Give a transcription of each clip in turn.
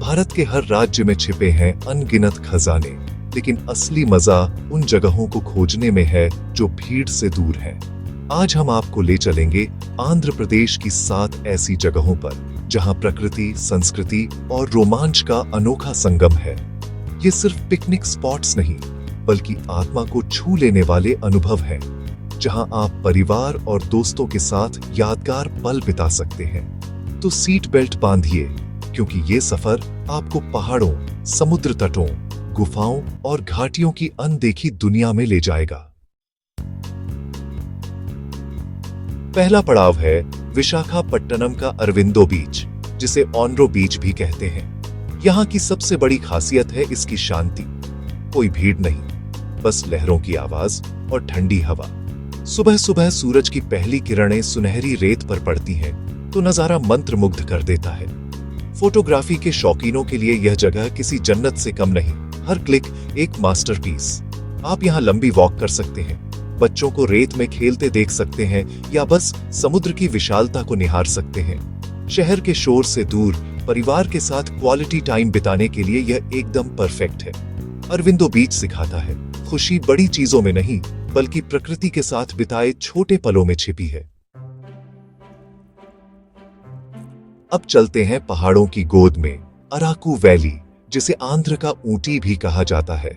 भारत के हर राज्य में छिपे हैं अनगिनत खजाने, लेकिन असली मजा उन जगहों को खोजने में है जो भीड़ से दूर है। आज हम आपको ले चलेंगे आंध्र प्रदेश की 7 ऐसी जगहों पर जहां प्रकृति, संस्कृति और रोमांच का अनोखा संगम है। ये सिर्फ पिकनिक स्पॉट्स नहीं, बल्कि आत्मा को छू लेने वाले अनुभव हैं, जहां आप परिवार और दोस्तों के साथ यादगार पल बिता सकते हैं। तो सीट बेल्ट बांधिए, क्योंकि ये सफर आपको पहाड़ों, समुद्र तटों, गुफाओं और घाटियों की अनदेखी दुनिया में ले जाएगा। पहला पड़ाव है विशाखापट्टनम का अरविंदो बीच, जिसे ऑनरो बीच भी कहते हैं। यहाँ की सबसे बड़ी खासियत है इसकी शांति। कोई भीड़ नहीं, बस लहरों की आवाज और ठंडी हवा। सुबह सुबह सूरज की पहली किरणें सुनहरी रेत पर पड़ती हैं, तो नजारा मंत्रमुग्ध कर देता है। फोटोग्राफी के शौकीनों के लिए यह जगह किसी जन्नत से कम नहीं। हर क्लिक एक मास्टरपीस। आप यहाँ लंबी वॉक कर सकते हैं, बच्चों को रेत में खेलते देख सकते हैं, या बस समुद्र की विशालता को निहार सकते हैं। शहर के शोर से दूर परिवार के साथ क्वालिटी टाइम बिताने के लिए यह एकदम परफेक्ट है। अरविंदो बीच सिखाता है, खुशी बड़ी चीजों में नहीं, बल्कि प्रकृति के साथ बिताए छोटे पलों में छिपी है। अब चलते हैं पहाड़ों की गोद में, अराकू वैली, जिसे आंध्र का ऊटी भी कहा जाता है।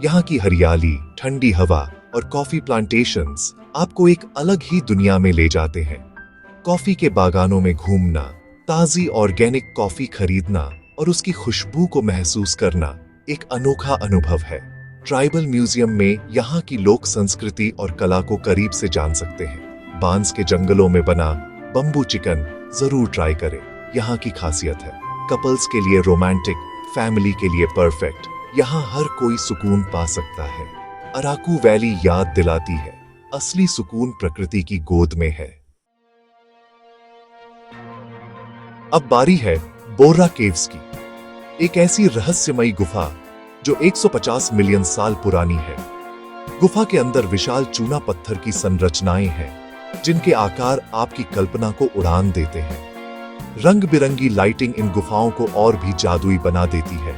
यहाँ की हरियाली, ठंडी हवा और कॉफी प्लांटेशंस आपको एक अलग ही दुनिया में ले जाते हैं। कॉफी के बागानों में घूमना, ताजी ऑर्गेनिक कॉफी खरीदना और उसकी खुशबू को महसूस करना एक अनोखा अनुभव है। ट्राइबल म्यूजियम में यहाँ की लोक संस्कृति और कला को करीब से जान सकते हैं। बांस के जंगलों में बना बम्बू चिकन जरूर ट्राई करें। यहाँ की खासियत है, कपल्स के लिए रोमांटिक, फैमिली के लिए परफेक्ट। यहाँ हर कोई सुकून पा सकता है। अराकू वैली याद दिलाती है, असली सुकून प्रकृति की गोद में है। अब बारी है बोर्रा केव्स की, एक ऐसी रहस्यमयी गुफा जो 150 मिलियन साल पुरानी है। गुफा के अंदर विशाल चूना पत्थर की संरचनाएं हैं, जिनके आकार आपकी कल्पना को उड़ान देते हैं। रंग बिरंगी लाइटिंग इन गुफाओं को और भी जादुई बना देती है।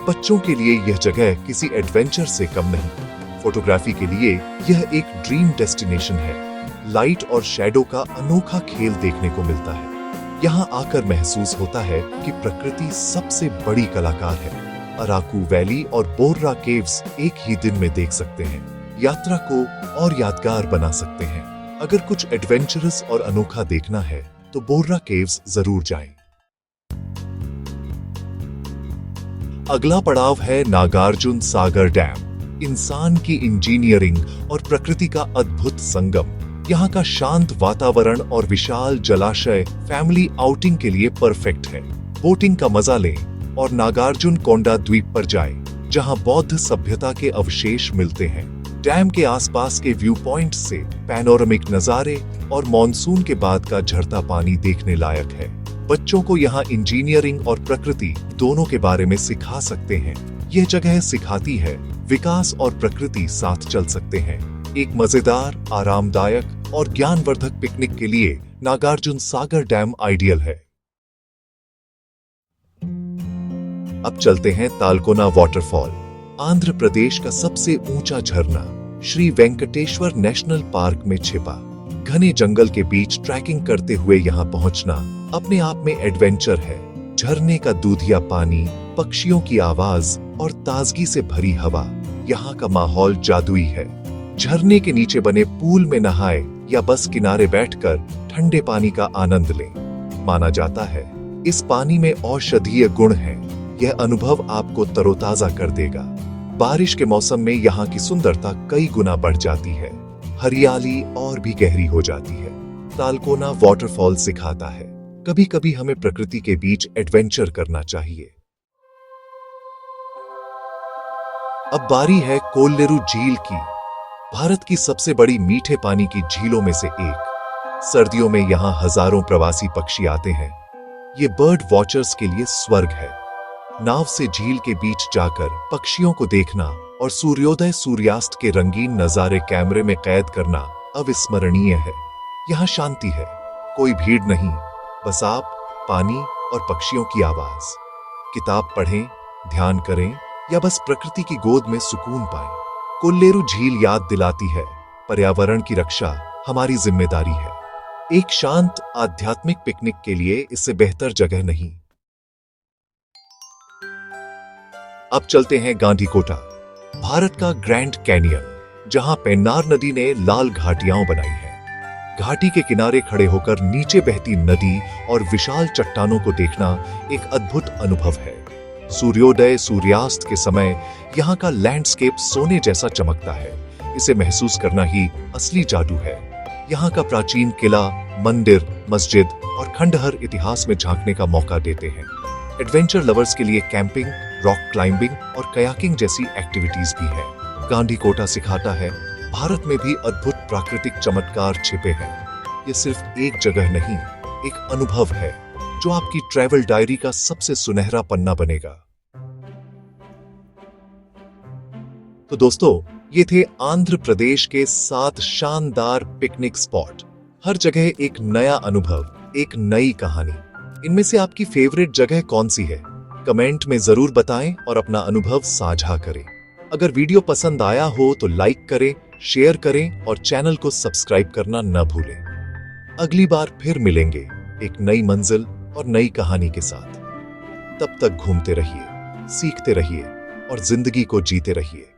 बच्चों के लिए यह जगह किसी एडवेंचर से कम नहीं। फोटोग्राफी के लिए यह एक ड्रीम डेस्टिनेशन है। लाइट और शैडो का अनोखा खेल देखने को मिलता है। यहाँ आकर महसूस होता है कि प्रकृति सबसे बड़ी कलाकार है। अराकू वैली और बोर्रा केव्स एक ही दिन में देख सकते हैं, यात्रा को और यादगार बना सकते हैं। अगर कुछ एडवेंचरस और अनोखा देखना है तो बोर्रा केव्स जरूर जाएं। अगला पड़ाव है नागार्जुन सागर डैम, इंसान की इंजीनियरिंग और प्रकृति का अद्भुत संगम। यहाँ का शांत वातावरण और विशाल जलाशय फैमिली आउटिंग के लिए परफेक्ट है। बोटिंग का मजा लें और नागार्जुन कोंडा द्वीप पर जाएं, जहां बौद्ध सभ्यता के अवशेष मिलते हैं। डैम के आसपास के व्यू पॉइंट से पैनोरामिक नजारे और मॉनसून के बाद का झरता पानी देखने लायक है। बच्चों को यहाँ इंजीनियरिंग और प्रकृति दोनों के बारे में सिखा सकते हैं। यह जगह सिखाती है विकास और प्रकृति साथ चल सकते हैं। एक मजेदार, आरामदायक और ज्ञानवर्धक पिकनिक के लिए नागार्जुन सागर डैम आइडियल है। अब चलते हैं तालकोना वाटरफॉल, आंध्र प्रदेश का सबसे ऊंचा झरना श्री वेंकटेश्वर नेशनल पार्क में छिपा। घने जंगल के बीच ट्रैकिंग करते हुए यहाँ पहुंचना अपने आप में एडवेंचर है। झरने का दूधिया पानी, पक्षियों की आवाज और ताजगी से भरी हवा, यहाँ का माहौल जादुई है। झरने के नीचे बने पूल में नहाए या बस किनारे बैठकर ठंडे पानी का आनंद लें। माना जाता है इस पानी में औषधीय गुण हैं। यह अनुभव आपको तरोताजा कर देगा। बारिश के मौसम में यहाँ की सुंदरता कई गुना बढ़ जाती है। हरियाली और भी गहरी हो जाती है। तालकोना वाटरफॉल सिखाता है कभी कभी हमें प्रकृति के बीच एडवेंचर करना चाहिए। अब बारी है कोल्लेरू झील की, भारत की सबसे बड़ी मीठे पानी की झीलों में से एक। सर्दियों में यहाँ हजारों प्रवासी पक्षी आते हैं। ये बर्ड वॉचर्स के लिए स्वर्ग है। नाव से झील के बीच जाकर पक्षियों को देखना और सूर्योदय सूर्यास्त के रंगीन नजारे कैमरे में कैद करना अविस्मरणीय है। यहाँ शांति है, कोई भीड़ नहीं, बस आप, पानी और पक्षियों की आवाज। किताब पढ़ें, ध्यान करें या बस प्रकृति की गोद में सुकून पाएं, कोल्लेरू झील याद दिलाती है पर्यावरण की रक्षा हमारी जिम्मेदारी है। एक शांत आध्यात्मिक पिकनिक के लिए इससे बेहतर जगह नहीं। अब चलते हैं गांधीकोटा, भारत का ग्रैंड कैनियन, जहां पेन्नार नदी ने लाल घाटियां बनाई हैं। घाटी के किनारे खड़े होकर नीचे बहती नदी और विशाल चट्टानों को देखना एक अद्भुत अनुभव है। सूर्योदय सूर्यास्त के समय यहाँ का लैंडस्केप सोने जैसा चमकता है। इसे महसूस करना ही असली जादू है। यहाँ का प्राचीन किला, मंदिर, मस्जिद और खंडहर इतिहास में झांकने का मौका देते हैं। एडवेंचर लवर्स के लिए कैंपिंग, रॉक क्लाइंबिंग और कयाकिंग जैसी एक्टिविटीज भी है। गांधीकोटा सिखाता है भारत में भी अद्भुत प्राकृतिक चमत्कार छिपे हैं। ये सिर्फ एक जगह नहीं, एक अनुभव है जो आपकी ट्रैवल डायरी का सबसे सुनहरा पन्ना बनेगा। तो दोस्तों, ये थे आंध्र प्रदेश के 7 शानदार पिकनिक स्पॉट। हर जगह एक नया अनुभव, एक नई कहानी। इनमें से आपकी फेवरेट जगह कौन सी है? कमेंट में जरूर बताएं और अपना अनुभव साझा करें। अगर वीडियो पसंद आया हो तो लाइक करें, शेयर करें और चैनल को सब्सक्राइब करना न भूलें। अगली बार फिर मिलेंगे एक नई मंजिल और नई कहानी के साथ। तब तक घूमते रहिए, सीखते रहिए और जिंदगी को जीते रहिए।